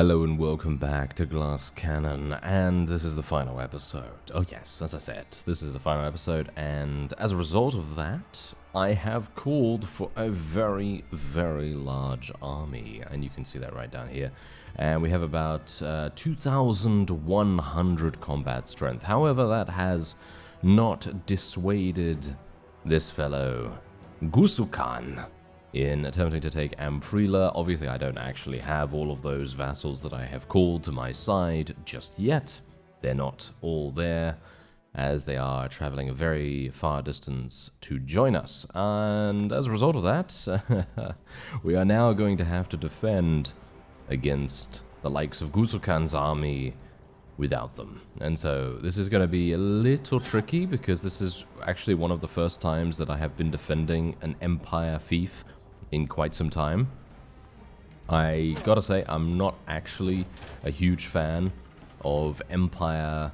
Hello and welcome back to Glass Cannon, and this is the final episode. Oh yes, as I said, this is the final episode, and as a result of that, I have called for a very, very large army, and you can see that right down here. And we have about 2,100 combat strength. However, that has not dissuaded this fellow, Gusukan, in attempting to take Amprila. Obviously, I don't actually have all of those vassals that I have called to my side just yet. They're not all there, as they are traveling a very far distance to join us. And as a result of that, we are now going to have to defend against the likes of Gusukan's army without them. And so this is going to be a little tricky, because this is actually one of the first times that I have been defending an Empire fief in quite some time. I gotta say, I'm not actually a huge fan of Empire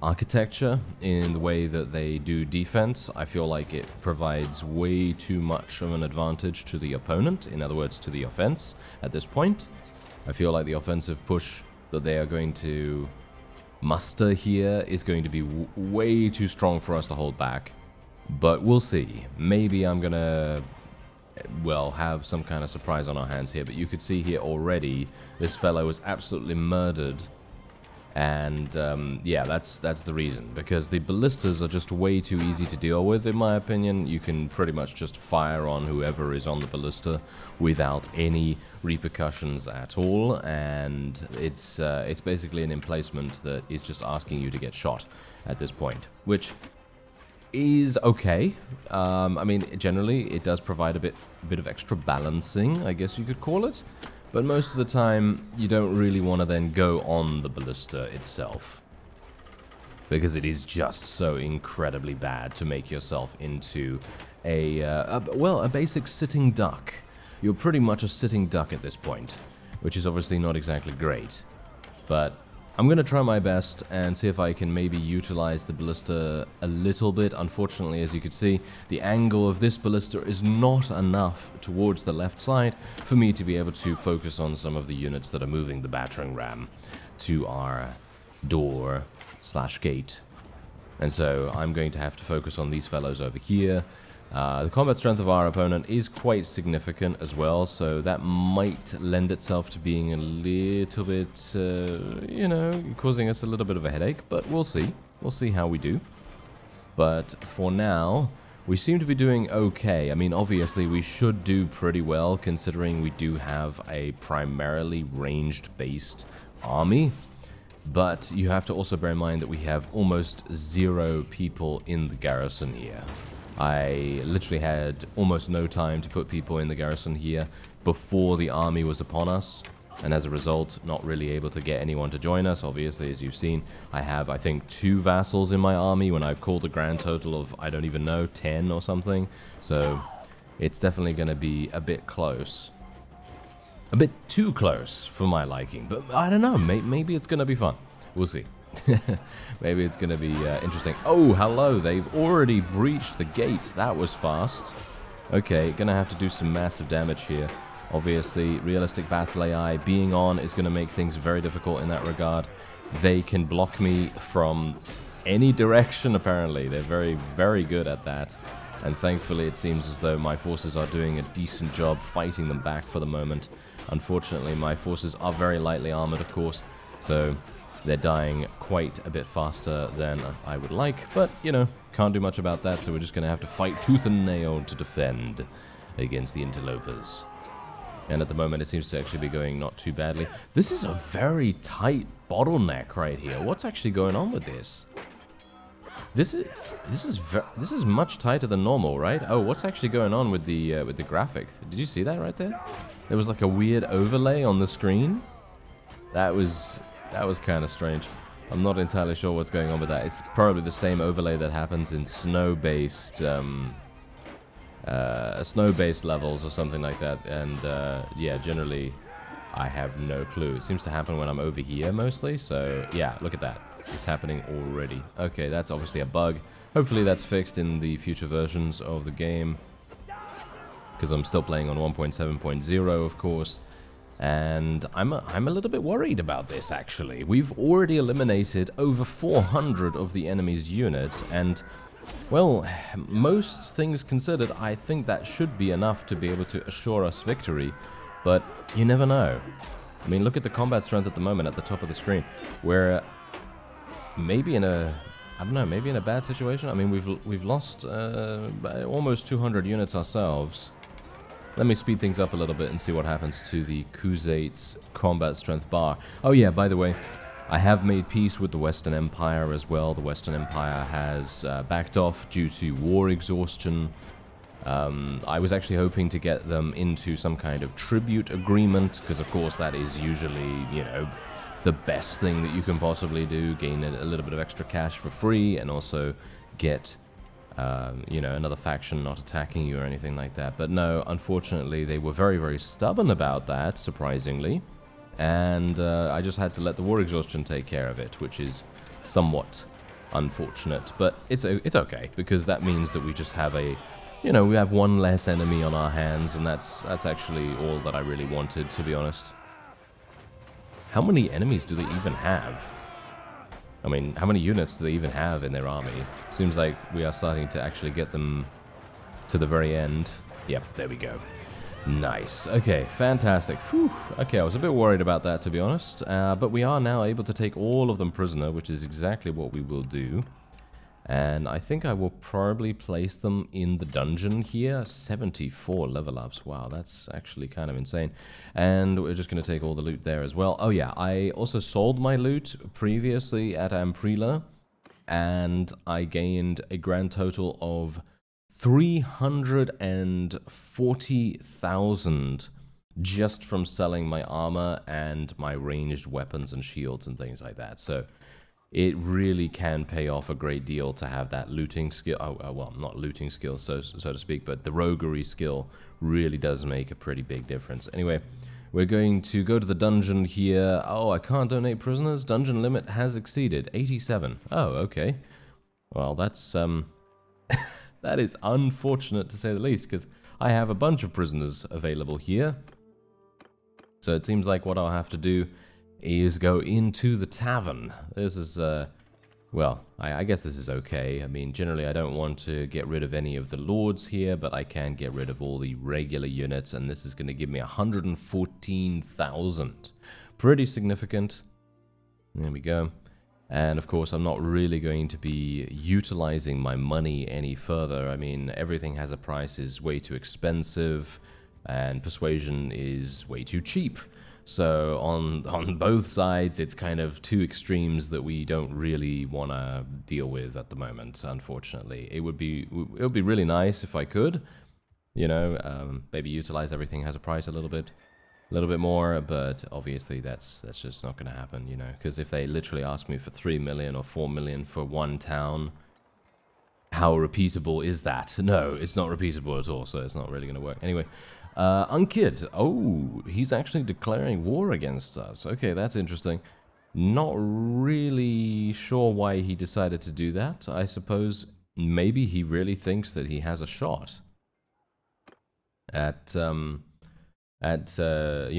architecture in the way that they do defense. I feel like it provides way too much of an advantage to the opponent, in other words, to the offense at this point. I feel like the offensive push that they are going to muster here is going to be way too strong for us to hold back. But we'll see. Maybe I'm gonna, well, have some kind of surprise on our hands here. But you could see here already, this fellow was absolutely murdered. And yeah, that's the reason. Because the ballistas are just way too easy to deal with, in my opinion. You can pretty much just fire on whoever is on the ballista without any repercussions at all. And it's basically an emplacement that is just asking you to get shot at this point, which is okay. I mean, generally it does provide a bit of extra balancing, I guess you could call it. But most of the time, you don't really want to then go on the ballista itself, because it is just so incredibly bad to make yourself into a basic sitting duck. You're pretty much a sitting duck at this point, which is obviously not exactly great. But I'm going to try my best and see if I can maybe utilize the ballista a little bit. Unfortunately, as you can see, the angle of this ballista is not enough towards the left side for me to be able to focus on some of the units that are moving the battering ram to our door/gate. And so I'm going to have to focus on these fellows over here. The combat strength of our opponent is quite significant as well, so that might lend itself to being a little bit, you know, causing us a little bit of a headache, but we'll see. We'll see how we do. But for now, we seem to be doing okay. I mean, obviously, we should do pretty well, considering we do have a primarily ranged-based army. But you have to also bear in mind that we have almost 0 people in the garrison here. I literally had almost no time to put people in the garrison here before the army was upon us, and as a result, not really able to get anyone to join us. Obviously, as you've seen, I have, I think, 2 vassals in my army when I've called a grand total of, I don't even know, 10 or something. So it's definitely going to be a bit close. A bit too close for my liking, but I don't know, maybe it's going to be fun. We'll see. Maybe it's going to be interesting. Oh, hello, they've already breached the gate. That was fast. Okay, going to have to do some massive damage here. Obviously, realistic battle AI being on is going to make things very difficult in that regard. They can block me from any direction, apparently. They're very, very good at that. And thankfully, it seems as though my forces are doing a decent job fighting them back for the moment. Unfortunately, my forces are very lightly armored, of course, so they're dying quite a bit faster than I would like, but, you know, can't do much about that, so we're just going to have to fight tooth and nail to defend against the interlopers. And at the moment, it seems to actually be going not too badly. This is a very tight bottleneck right here. What's actually going on with this? This is much tighter than normal, right? Oh, what's actually going on with the graphic? Did you see that right there? There was like a weird overlay on the screen. That was kind of strange. I'm not entirely sure what's going on with that. It's probably the same overlay that happens in snow-based levels or something like that. And yeah, generally, I have no clue. It seems to happen when I'm over here mostly. So yeah, look at that. It's happening already. Okay, that's obviously a bug. Hopefully that's fixed in the future versions of the game, because I'm still playing on 1.7.0, of course. And I'm a little bit worried about this, actually. We've already eliminated over 400 of the enemy's units, and, well, most things considered, I think that should be enough to be able to assure us victory, but you never know. I mean, look at the combat strength at the moment at the top of the screen. We're maybe in a, I don't know, maybe in a bad situation. I mean, we've lost almost 200 units ourselves. Let me speed things up a little bit and see what happens to the Khuzait's combat strength bar. Oh yeah, by the way, I have made peace with the Western Empire as well. The Western Empire has backed off due to war exhaustion. I was actually hoping to get them into some kind of tribute agreement, because of course that is usually, you know, the best thing that you can possibly do. Gain a little bit of extra cash for free, and also get you know, another faction not attacking you or anything like that. But no, unfortunately, they were very, very stubborn about that, surprisingly. And I just had to let the war exhaustion take care of it, which is somewhat unfortunate. But it's okay, because that means that we just have a, you know, we have one less enemy on our hands, and that's actually all that I really wanted, to be honest. How many enemies do they even have? I mean, how many units do they even have in their army? Seems like we are starting to actually get them to the very end. Yep, there we go. Nice. Okay, fantastic. Whew. Okay, I was a bit worried about that, to be honest. But we are now able to take all of them prisoner, which is exactly what we will do. And I think I will probably place them in the dungeon here. 74 level ups. Wow, that's actually kind of insane. And we're just going to take all the loot there as well. Oh yeah, I also sold my loot previously at Amprila, and I gained a grand total of 340,000 just from selling my armor and my ranged weapons and shields and things like that. So it really can pay off a great deal to have that looting skill. Well, not looting skill, so to speak, but the roguery skill really does make a pretty big difference. Anyway, we're going to go to the dungeon here. Oh, I can't donate prisoners. Dungeon limit has exceeded 87. Oh, okay. Well, that's that is unfortunate to say the least, because I have a bunch of prisoners available here. So it seems like what I'll have to do is go into the tavern. This is, well, I guess this is okay. I mean, generally I don't want to get rid of any of the lords here, but I can get rid of all the regular units, and this is going to give me 114,000. Pretty significant. There we go. And of course, I'm not really going to be utilizing my money any further. I mean, everything has a price, is way too expensive, and persuasion is way too cheap. So on both sides, it's kind of two extremes that we don't really want to deal with at the moment, unfortunately. It would be really nice if I could, you know, maybe utilize everything has a price a little bit more, but obviously that's just not going to happen, you know, because if they literally ask me for 3 million or 4 million for one town, how repeatable is that? No, it's not repeatable at all, so it's not really going to work. Anyway, Unkid. Oh, he's actually declaring war against us. Okay, that's interesting. Not really sure why he decided to do that. I suppose maybe he really thinks that he has a shot at you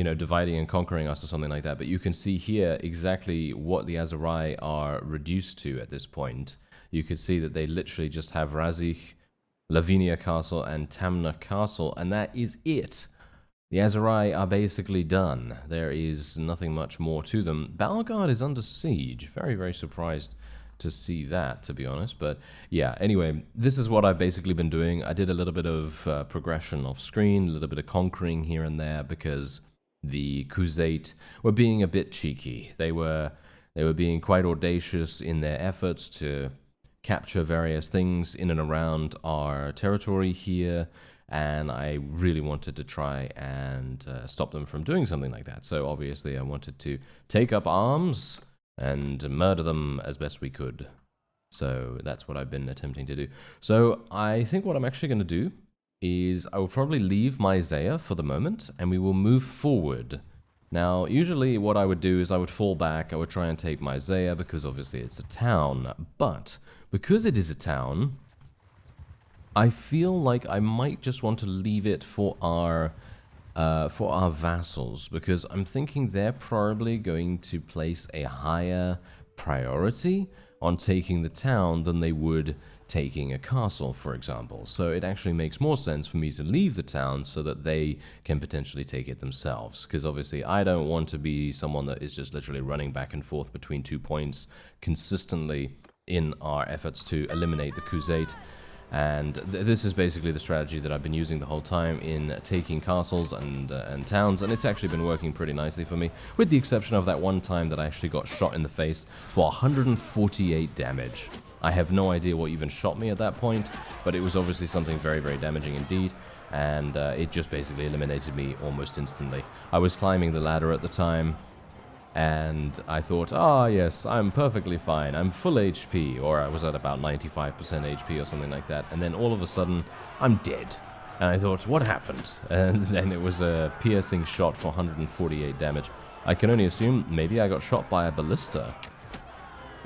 know, dividing and conquering us or something like that. But you can see here exactly what the Aserai are reduced to at this point. You can see that they literally just have Razich, Lavinia Castle, and Tamna Castle, and that is it. The Aserai are basically done. There is nothing much more to them. Balgard is under siege. Very, very surprised to see that, to be honest. But yeah, anyway, this is what I've basically been doing. I did a little bit of progression off screen, a little bit of conquering here and there, because the Khuzait were being a bit cheeky. They were being quite audacious in their efforts to capture various things in and around our territory here, and I really wanted to try and stop them from doing something like that. So obviously I wanted to take up arms and murder them as best we could. So that's what I've been attempting to do. So I think what I'm actually going to do is I will probably leave Myzaya for the moment, and we will move forward. Now, usually what I would do is I would fall back, I would try and take Myzaya, because obviously it's a town, but because it is a town, I feel like I might just want to leave it for our for our vassals, because I'm thinking they're probably going to place a higher priority on taking the town than they would taking a castle, for example. So it actually makes more sense for me to leave the town so that they can potentially take it themselves. Because obviously I don't want to be someone that is just literally running back and forth between 2 points consistently in our efforts to eliminate the Crusade. And this is basically the strategy that I've been using the whole time in taking castles and towns, and it's actually been working pretty nicely for me, with the exception of that one time that I actually got shot in the face for 148 damage. I have no idea what even shot me at that point, but it was obviously something very, very damaging indeed, and it just basically eliminated me almost instantly. I was climbing the ladder at the time, and I thought, ah, yes, I'm perfectly fine. I'm full HP, or I was at about 95% HP or something like that. And then all of a sudden, I'm dead. And I thought, what happened? And then it was a piercing shot for 148 damage. I can only assume maybe I got shot by a ballista.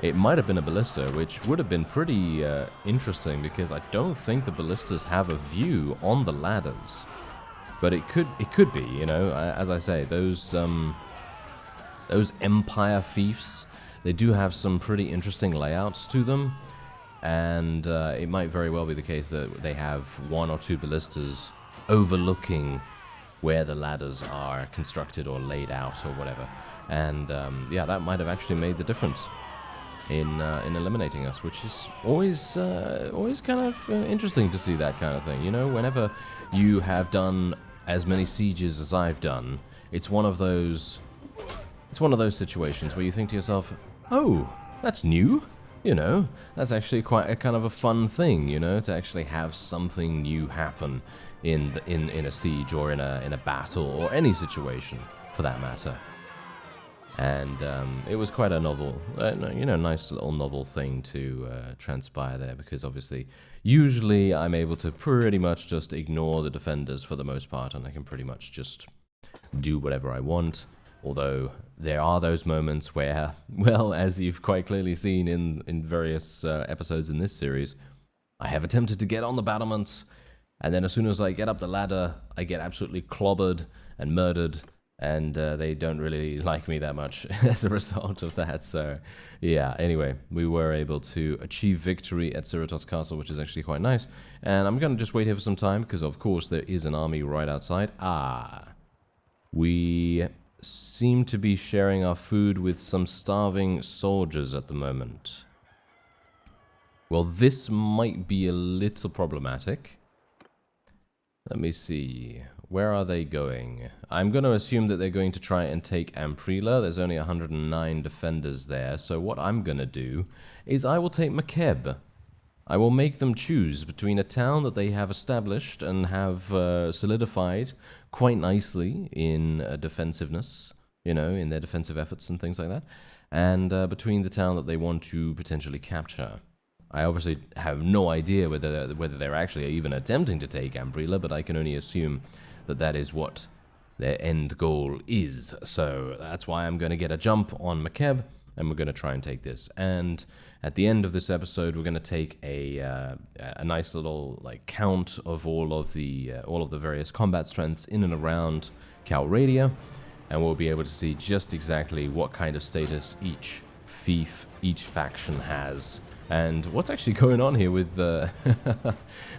It might have been a ballista, which would have been pretty interesting, because I don't think the ballistas have a view on the ladders. But it could be, you know, as I say, those Empire fiefs, they do have some pretty interesting layouts to them, and it might very well be the case that they have 1 or 2 ballistas overlooking where the ladders are constructed or laid out or whatever, and yeah, that might have actually made the difference in eliminating us, which is always kind of interesting to see that kind of thing. You know, whenever you have done as many sieges as I've done, it's one of those situations where you think to yourself, oh, that's new, you know, that's actually quite a kind of a fun thing, you know, to actually have something new happen in a siege or in a battle or any situation for that matter. And it was quite a novel, you know, nice little novel thing to transpire there, because obviously usually I'm able to pretty much just ignore the defenders for the most part, and I can pretty much just do whatever I want. Although there are those moments where, well, as you've quite clearly seen in various episodes in this series, I have attempted to get on the battlements, and then as soon as I get up the ladder, I get absolutely clobbered and murdered, and they don't really like me that much as a result of that. So, yeah, anyway, we were able to achieve victory at Cerritos Castle, which is actually quite nice. And I'm going to just wait here for some time, because of course there is an army right outside. We seem to be sharing our food with some starving soldiers at the moment. Well, this might be a little problematic. Let me see. Where are they going? I'm going to assume that they're going to try and take Amprila. There's only 109 defenders there, so what I'm going to do is I will take MODDED. I will make them choose between a town that they have established and have solidified quite nicely in defensiveness, you know, in their defensive efforts and things like that, and between the town that they want to potentially capture. I obviously have no idea whether they're actually even attempting to take Amprila, but I can only assume that that is what their end goal is. So that's why I'm going to get a jump on MODDED, and we're going to try and take this. And at the end of this episode, we're going to take a nice little count of all of the various combat strengths in and around Calradia, and we'll be able to see just exactly what kind of status each fief, each faction has. And what's actually going on here with the...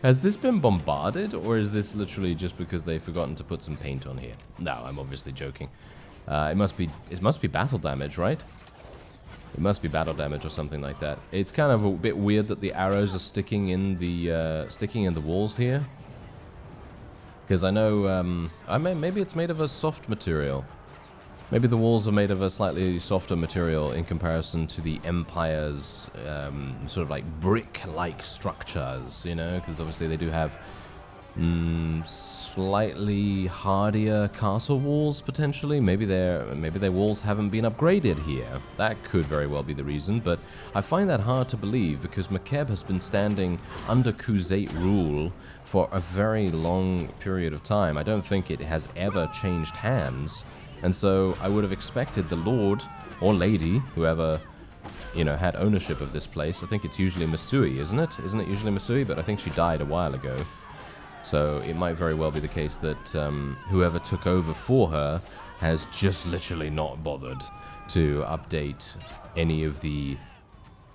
Has this been bombarded, or is this literally just because they've forgotten to put some paint on here? No, I'm obviously joking. It must be battle damage, right? It must be battle damage or something like that. It's kind of a bit weird that the arrows are sticking in the walls here. Because I know, maybe it's made of a soft material. Maybe the walls are made of a slightly softer material in comparison to the Empire's sort of like brick-like structures, you know, because obviously they do have slightly hardier castle walls potentially. Maybe their walls haven't been upgraded here. That could very well be the reason, but I find that hard to believe because MODDED has been standing under Crusade rule for a very long period of time. I don't think it has ever changed hands. And so I would have expected the Lord or Lady, whoever, you know, had ownership of this place. I think it's usually Masui, isn't it? Isn't it usually Masui? But I think she died a while ago. So it might very well be the case that whoever took over for her has just literally not bothered to update any of the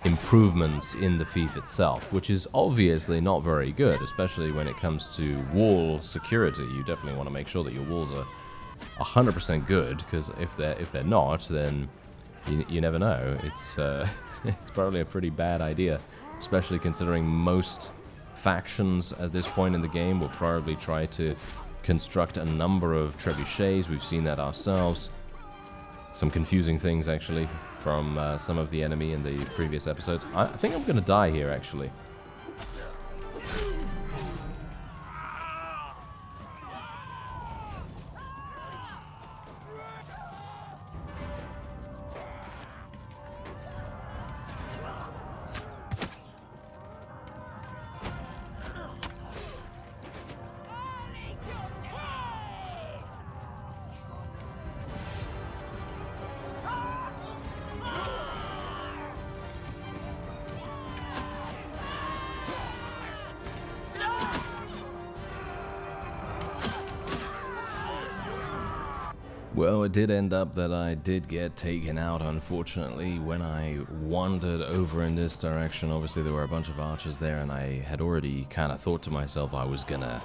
improvements in the fief itself, which is obviously not very good, especially when it comes to wall security. You definitely want to make sure that your walls are 100% good, because if they're not, then you never know. It's it's probably a pretty bad idea, especially considering most factions at this point in the game will probably try to construct a number of trebuchets. We've seen that ourselves. Some confusing things, actually, from some of the enemy in the previous episodes. I think I'm going to die here, actually. Well, it did end up that I did get taken out, unfortunately, when I wandered over in this direction. Obviously, there were a bunch of archers there, and I had already kind of thought to myself I was gonna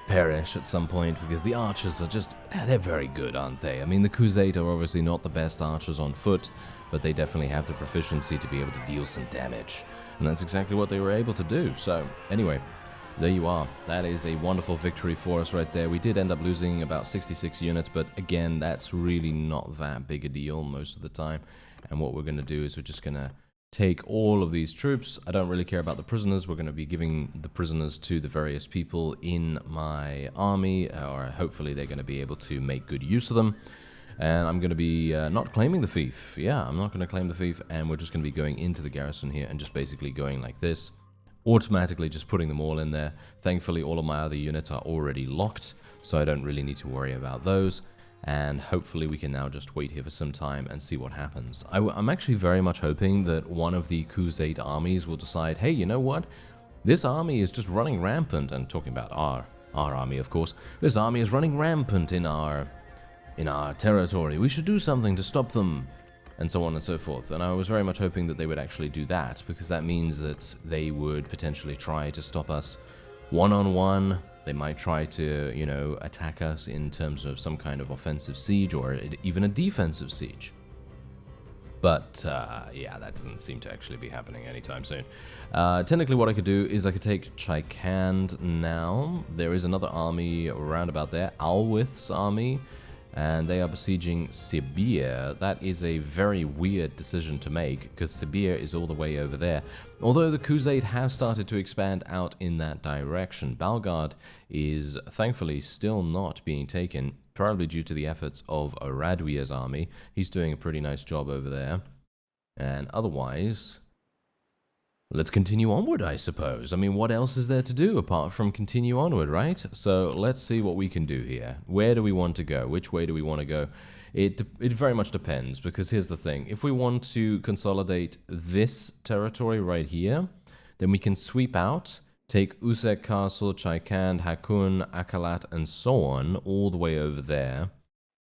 perish at some point, because the archers are just, they're very good, aren't they? I mean, the Khuzait are obviously not the best archers on foot, but they definitely have the proficiency to be able to deal some damage. And that's exactly what they were able to do. So, anyway, there you are. That is a wonderful victory for us right there. We did end up losing about 66 units, but again, that's really not that big a deal most of the time. And what we're going to do is we're just going to take all of these troops. I don't really care about the prisoners. We're going to be giving the prisoners to the various people in my army, or hopefully they're going to be able to make good use of them. And I'm going to be not claiming the fief. Yeah, I'm not going to claim the fief, and we're just going to be going into the garrison here and just basically going like this. Automatically just putting them all in there. Thankfully, all of my other units are already locked, so I don't really need to worry about those. And hopefully we can now just wait here for some time and see what happens. I'm actually very much hoping that one of the Khuzait armies will decide, hey, you know what? This army is just running rampant, and talking about our army, of course. This army is running rampant in our territory. We should do something to stop them. And so on and so forth. And I was very much hoping that they would actually do that, because that means that they would potentially try to stop us one-on-one. They might try to, you know, attack us in terms of some kind of offensive siege, or even a defensive siege. But, yeah, that doesn't seem to actually be happening anytime soon. Technically, what I could do is I could take Chaikand now. There is another army around about there, Alwith's army, and they are besieging Sibir. That is a very weird decision to make, because Sibir is all the way over there. Although the Khuzait have started to expand out in that direction. Balgard is thankfully still not being taken, probably due to the efforts of Oradwia's army. He's doing a pretty nice job over there. And otherwise, let's continue onward, I suppose. I mean, what else is there to do apart from continue onward, right? So let's see what we can do here. Where do we want to go? Which way do we want to go? It very much depends, because here's the thing. If we want to consolidate this territory right here, then we can sweep out, take Usek Castle, Chaikand, Hakun, Akalat, and so on, all the way over there.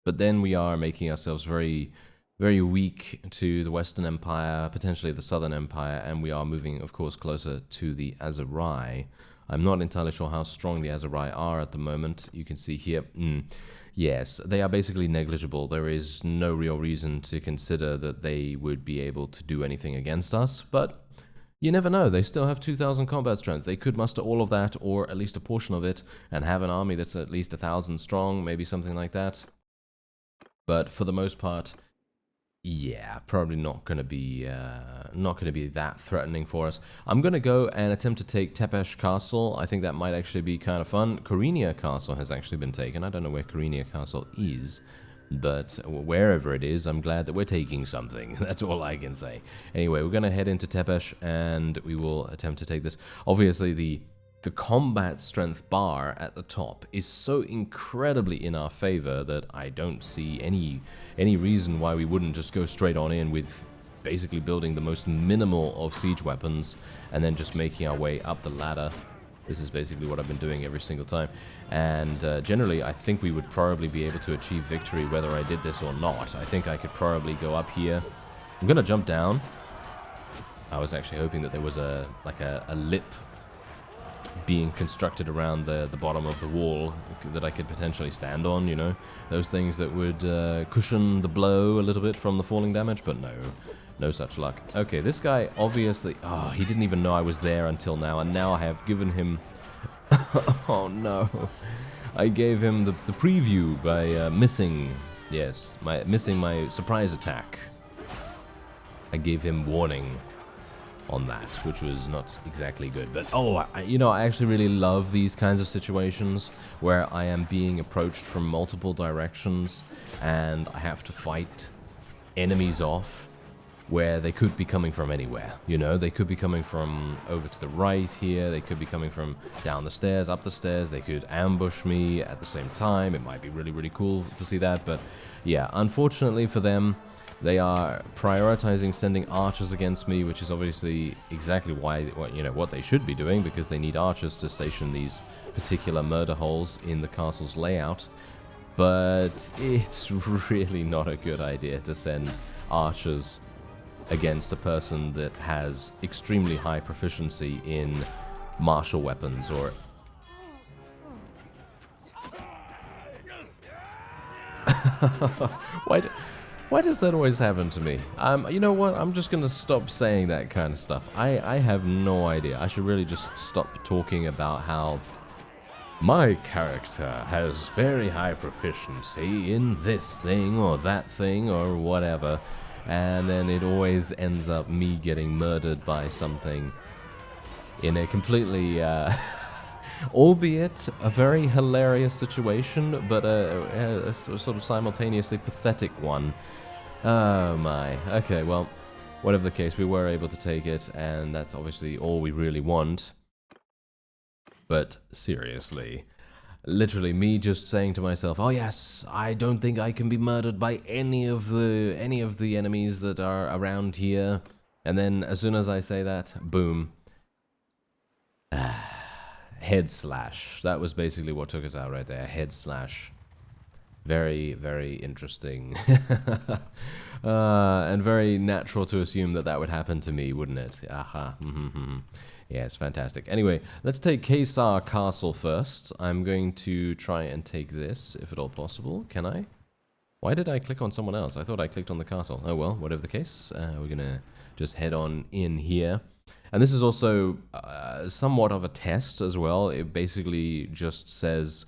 But then we are making ourselves very weak to the Western Empire, potentially the Southern Empire, and we are moving, of course, closer to the Azerai. I'm not entirely sure how strong the Azerai are at the moment. You can see here, yes, they are basically negligible. There is no real reason to consider that they would be able to do anything against us, but you never know. They still have 2,000 combat strength. They could muster all of that, or at least a portion of it, and have an army that's at least 1,000 strong, maybe something like that. But for the most part, yeah, probably not going to be that threatening for us. I'm going to go and attempt to take Tepesh Castle. I think that might actually be kind of fun. Korinia Castle has actually been taken. I don't know where Korinia Castle is, but wherever it is, I'm glad that we're taking something. That's all I can say. Anyway, we're going to head into Tepesh, and we will attempt to take this. Obviously, the combat strength bar at the top is so incredibly in our favor that I don't see any reason why we wouldn't just go straight on in with basically building the most minimal of siege weapons and then just making our way up the ladder This is basically what I've been doing every single time. And generally, I think we would probably be able to achieve victory whether I did this or not. I think I could probably go up here. I'm going to jump down. I was actually hoping that there was a lip being constructed around the bottom of the wall that I could potentially stand on, you know. Those things that would cushion the blow a little bit from the falling damage, but no. No such luck. Okay, this guy obviously... Oh, he didn't even know I was there until now, and now I have given him... Oh, no. I gave him the preview by missing... Yes, missing my surprise attack. I gave him warning on that, which was not exactly good. But, oh, you know, I actually really love these kinds of situations where I am being approached from multiple directions, and I have to fight enemies off where they could be coming from anywhere, you know? They could be coming from over to the right here, they could be coming from down the stairs, up the stairs, they could ambush me at the same time. It might be really, really cool to see that, but yeah, unfortunately for them, they are prioritizing sending archers against me, which is obviously exactly why, you know, what they should be doing, because they need archers to station these particular murder holes in the castle's layout. But it's really not a good idea to send archers against a person that has extremely high proficiency in martial weapons or... Why does that always happen to me? You know what? I'm just gonna stop saying that kind of stuff. I have no idea. I should really just stop talking about how my character has very high proficiency in this thing or that thing or whatever. And then it always ends up me getting murdered by something in a completely, albeit a very hilarious situation, but a sort of simultaneously pathetic one. Oh my. Okay, well, whatever the case, we were able to take it, and that's obviously all we really want. But seriously... Literally, me just saying to myself, "Oh yes, I don't think I can be murdered by any of the enemies that are around here." And then, as soon as I say that, boom, head slash. That was basically what took us out right there. Head slash. Very, very interesting, and very natural to assume that that would happen to me, wouldn't it? Aha. Yes, fantastic. Anyway, let's take Kesar Castle first. I'm going to try and take this, if at all possible. Can I? Why did I click on someone else? I thought I clicked on the castle. Oh well, whatever the case. We're going to just head on in here. And this is also somewhat of a test as well. It basically just says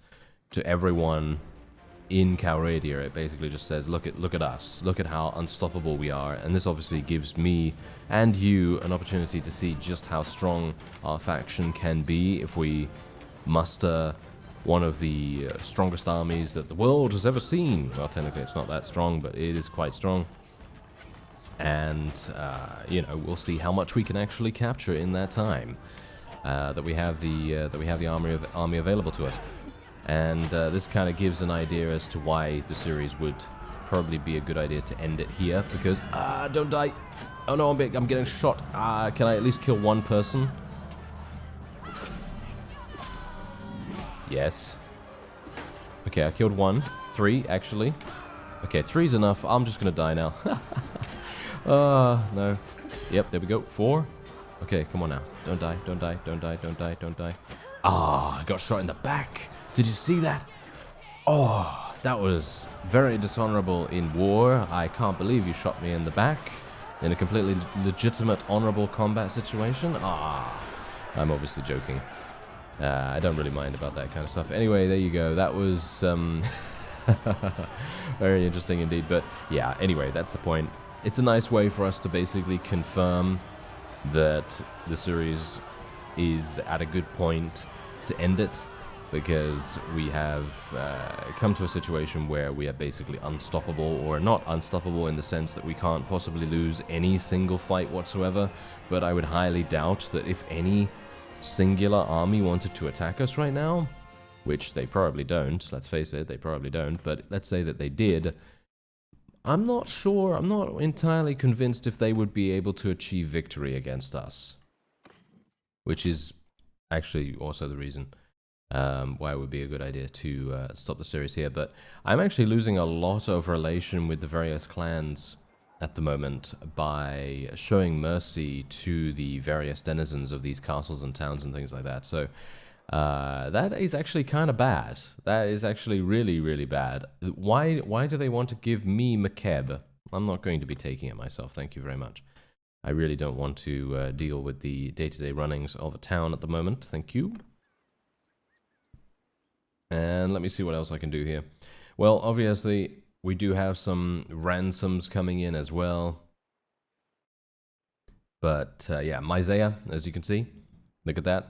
to everyone in Calradia, it basically just says, look at us, look at how unstoppable we are. And this obviously gives me and you an opportunity to see just how strong our faction can be if we muster one of the strongest armies that the world has ever seen. Well, technically it's not that strong, but it is quite strong. And you know, we'll see how much we can actually capture in that time that we have the army available to us. And this kind of gives an idea as to why the series would probably be a good idea to end it here, because... don't die! Oh no, I'm getting shot. Can I at least kill one person? Yes. Okay, I killed one. 3, actually. Okay, 3's enough. I'm just gonna die now. No. Yep, there we go. 4. Okay, come on now. Don't die, don't die, don't die, don't die, don't die. I got shot in the back. Did you see that? Oh, that was very dishonorable in war. I can't believe you shot me in the back in a completely legitimate, honorable combat situation. I'm obviously joking. I don't really mind about that kind of stuff. Anyway, there you go. That was very interesting indeed. But yeah, anyway, that's the point. It's a nice way for us to basically confirm that the series is at a good point to end it, because we have come to a situation where we are basically unstoppable, or not unstoppable in the sense that we can't possibly lose any single fight whatsoever, but I would highly doubt that if any singular army wanted to attack us right now, which they probably don't, let's face it, they probably don't, but let's say that they did, I'm not sure, I'm not entirely convinced if they would be able to achieve victory against us. Which is actually also the reason why it would be a good idea to stop the series here. But I'm actually losing a lot of relation with the various clans at the moment by showing mercy to the various denizens of these castles and towns and things like that. So that is actually kind of bad. That is actually really, really bad. Why do they want to give me McKeb? I'm not going to be taking it myself, thank you very much. I really don't want to deal with the day-to-day runnings of a town at the moment, thank you. And let me see what else I can do here. Well, obviously, we do have some ransoms coming in as well. But yeah, Myzea, as you can see, look at that.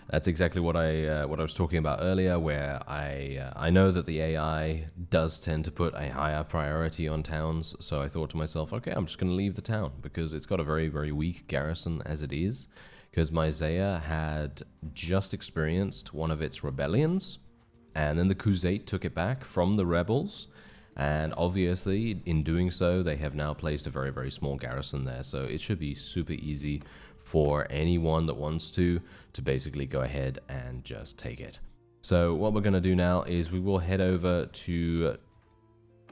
That's exactly what I was talking about earlier, where I know that the AI does tend to put a higher priority on towns. So I thought to myself, okay, I'm just going to leave the town because it's got a very, very weak garrison as it is. Because Myzea had just experienced one of its rebellions. And then the Crusade took it back from the rebels, and obviously, in doing so, they have now placed a very, very small garrison there. So it should be super easy for anyone that wants to basically go ahead and just take it. So what we're going to do now is we will head over to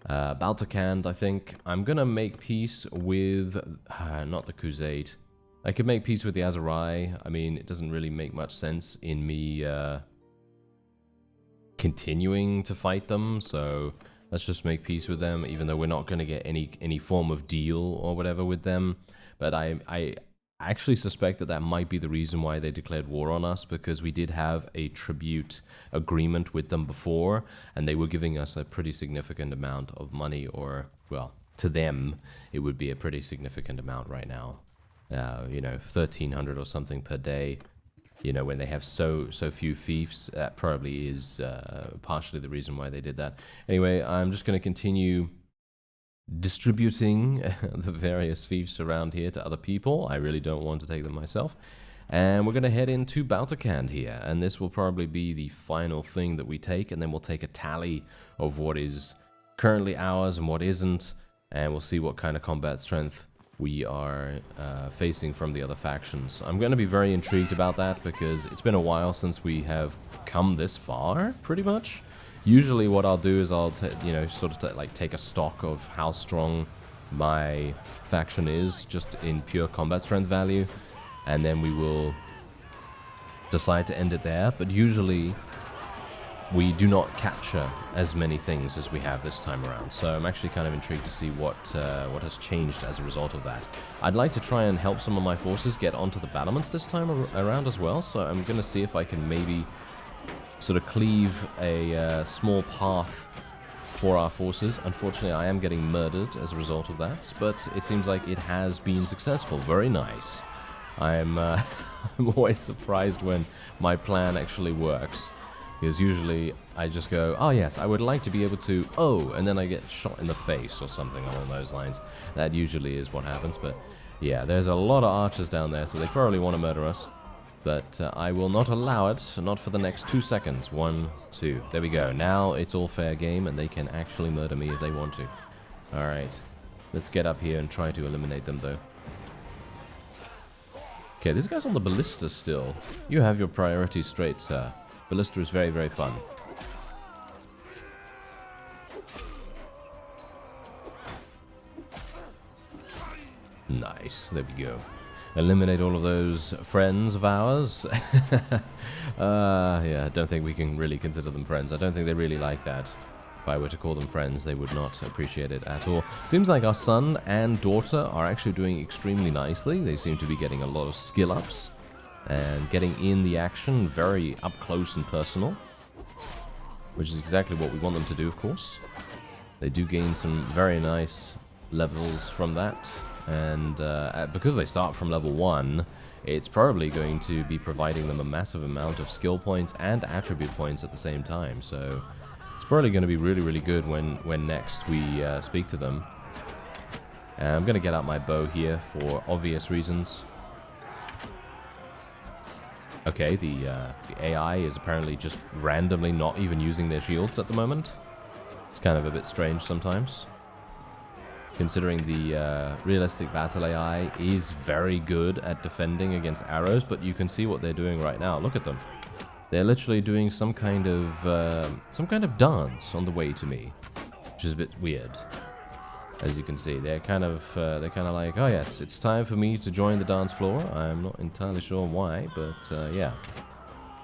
Baltakand, I think. I'm going to make peace with, not the Crusade. I could make peace with the Aserai. I mean, it doesn't really make much sense in me continuing to fight them, so let's just make peace with them, even though we're not going to get any form of deal or whatever with them. But I actually suspect that that might be the reason why they declared war on us, because we did have a tribute agreement with them before, and they were giving us a pretty significant amount of money, or, well, to them, it would be a pretty significant amount right now. You know, 1,300 or something per day. You know, when they have so few fiefs, that probably is partially the reason why they did that. Anyway, I'm just going to continue distributing the various fiefs around here to other people. I really don't want to take them myself. And we're going to head into Baltakand here, and this will probably be the final thing that we take, and then we'll take a tally of what is currently ours and what isn't, and we'll see what kind of combat strength we are facing from the other factions. I'm going to be very intrigued about that because it's been a while since we have come this far, pretty much. Usually what I'll do is I'll, you know, sort of like take a stock of how strong my faction is, just in pure combat strength value, and then we will decide to end it there. But usually we do not capture as many things as we have this time around, so I'm actually kind of intrigued to see what has changed as a result of that. I'd like to try and help some of my forces get onto the battlements this time around as well, so I'm going to see if I can maybe sort of cleave a small path for our forces. Unfortunately, I am getting murdered as a result of that, but it seems like it has been successful. Very nice. I'm always surprised when my plan actually works. Because usually I just go, oh yes, I would like to be able to, oh, and then I get shot in the face or something along those lines. That usually is what happens, but yeah, there's a lot of archers down there, so they probably want to murder us. But I will not allow it, not for the next 2 seconds. 1, 2, there we go. Now it's all fair game, and they can actually murder me if they want to. Alright, let's get up here and try to eliminate them, though. Okay, this guy's on the ballista still. You have your priorities straight, sir. Ballista is very, very fun. Nice, there we go. Eliminate all of those friends of ours. Yeah, I don't think we can really consider them friends. I don't think they really like that. If I were to call them friends, they would not appreciate it at all. Seems like our son and daughter are actually doing extremely nicely. They seem to be getting a lot of skill ups and getting in the action very up close and personal, which is exactly what we want them to do, of course. They do gain some very nice levels from that, and because they start from level 1, it's probably going to be providing them a massive amount of skill points and attribute points at the same time, so it's probably going to be really, really good when next we speak to them. And I'm going to get out my bow here for obvious reasons. Okay, the AI is apparently just randomly not even using their shields at the moment. It's kind of a bit strange sometimes. considering the realistic battle AI is very good at defending against arrows, but you can see what they're doing right now. Look at them. They're literally doing some kind of dance on the way to me, which is a bit weird. As you can see, they're kind of like, oh yes, it's time for me to join the dance floor. I'm not entirely sure why, but yeah,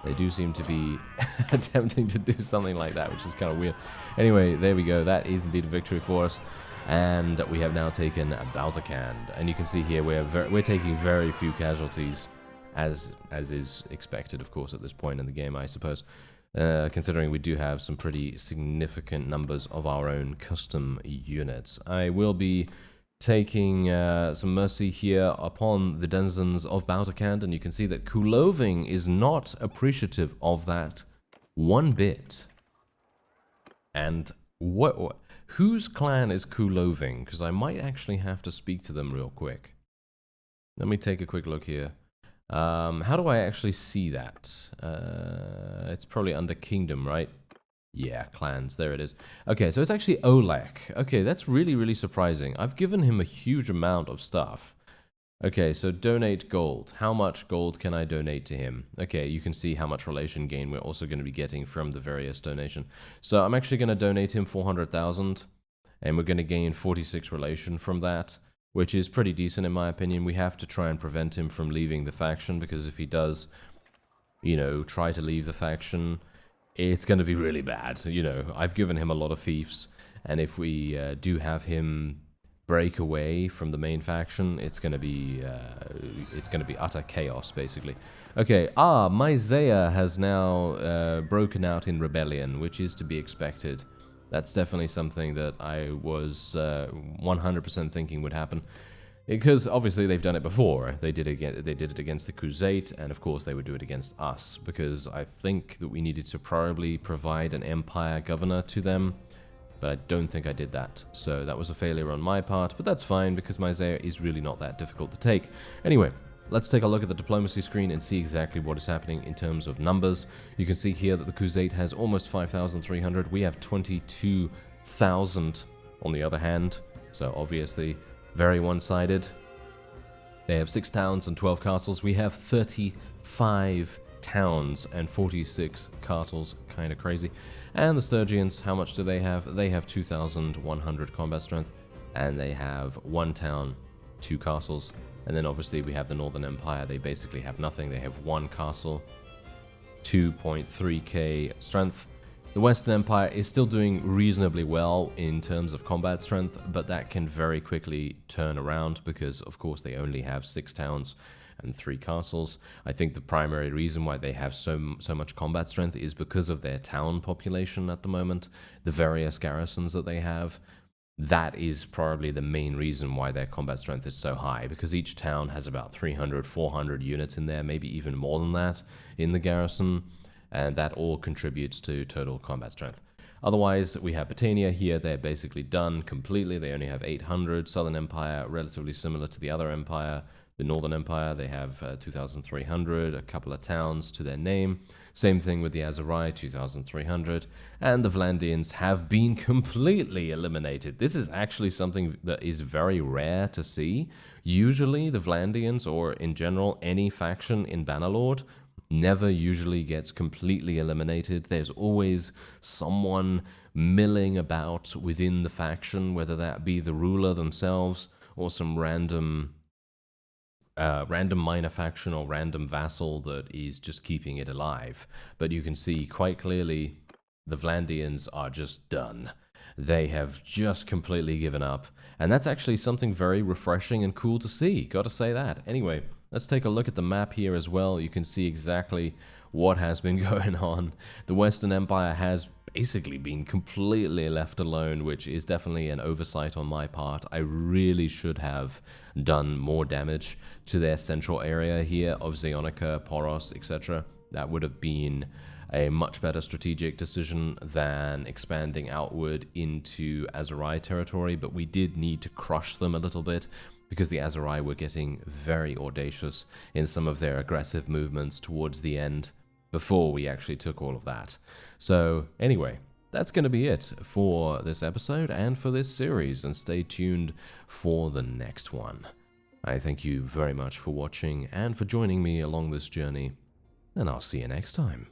they do seem to be attempting to do something like that, which is kind of weird. Anyway, there we go. That is indeed a victory for us, and we have now taken Baltakand. And you can see here we're taking very few casualties, as is expected, of course, at this point in the game, I suppose. Considering we do have some pretty significant numbers of our own custom units. I will be taking some mercy here upon the denizens of Baltakand, and you can see that Kuloving is not appreciative of that one bit. And whose clan is Kuloving? Because I might actually have to speak to them real quick. Let me take a quick look here. How do I actually see that? It's probably under Kingdom, right? Yeah, clans, there it is. Okay, so it's actually Olek. Okay, that's really, really surprising. I've given him a huge amount of stuff. Okay, so donate gold. How much gold can I donate to him? Okay, you can see how much relation gain we're also going to be getting from the various donation. So I'm actually going to donate him 400,000, and we're going to gain 46 relation from that, which is pretty decent in my opinion. We have to try and prevent him from leaving the faction, because if he does, you know, try to leave the faction, it's going to be really bad. You know, I've given him a lot of fiefs, and if we do have him break away from the main faction, it's going to be utter chaos, basically. Okay, Myzea has now broken out in rebellion, which is to be expected. That's definitely something that I was 100% thinking would happen, because obviously they've done it before. They did it against the Crusade, and of course they would do it against us, because I think that we needed to probably provide an empire governor to them, but I don't think I did that. So that was a failure on my part, but that's fine, because Myzea is really not that difficult to take. Anyway, let's take a look at the diplomacy screen and see exactly what is happening in terms of numbers. You can see here that the Crusade has almost 5,300. We have 22,000 on the other hand, so obviously very one-sided. They have 6 towns and 12 castles. We have 35 towns and 46 castles. Kind of crazy. And the Sturgians, how much do they have? They have 2,100 combat strength, and they have 1 town, 2 castles. And then obviously we have the Northern Empire. They basically have nothing. They have 1 castle, 2.3k strength. The Western Empire is still doing reasonably well in terms of combat strength, but that can very quickly turn around, because of course they only have 6 towns and 3 castles. I think the primary reason why they have so much combat strength is because of their town population at the moment, the various garrisons that they have. That is probably the main reason why their combat strength is so high, because each town has about 300, 400 units in there, maybe even more than that in the garrison, and that all contributes to total combat strength. Otherwise, we have Britannia here. They're basically done completely. They only have 800. Southern Empire, relatively similar to the other empire. The Northern Empire, they have 2,300, a couple of towns to their name. Same thing with the Azerai, 2,300. And the Vlandians have been completely eliminated. This is actually something that is very rare to see. Usually the Vlandians, or in general any faction in Bannerlord, never usually gets completely eliminated. There's always someone milling about within the faction, whether that be the ruler themselves or some random minor faction or random vassal that is just keeping it alive. But you can see quite clearly the Vlandians are just done. They have just completely given up, and that's actually something very refreshing and cool to see, gotta say that. Anyway, let's take a look at the map here as well. You can see exactly what has been going on. The Western Empire has basically been completely left alone, which is definitely an oversight on my part. I really should have done more damage to their central area here of Zeonica, Poros, etc. That would have been a much better strategic decision than expanding outward into Azerai territory, but we did need to crush them a little bit, because the Azerai were getting very audacious in some of their aggressive movements towards the end, before we actually took all of that. So anyway, that's going to be it for this episode and for this series, and stay tuned for the next one. I thank you very much for watching and for joining me along this journey, and I'll see you next time.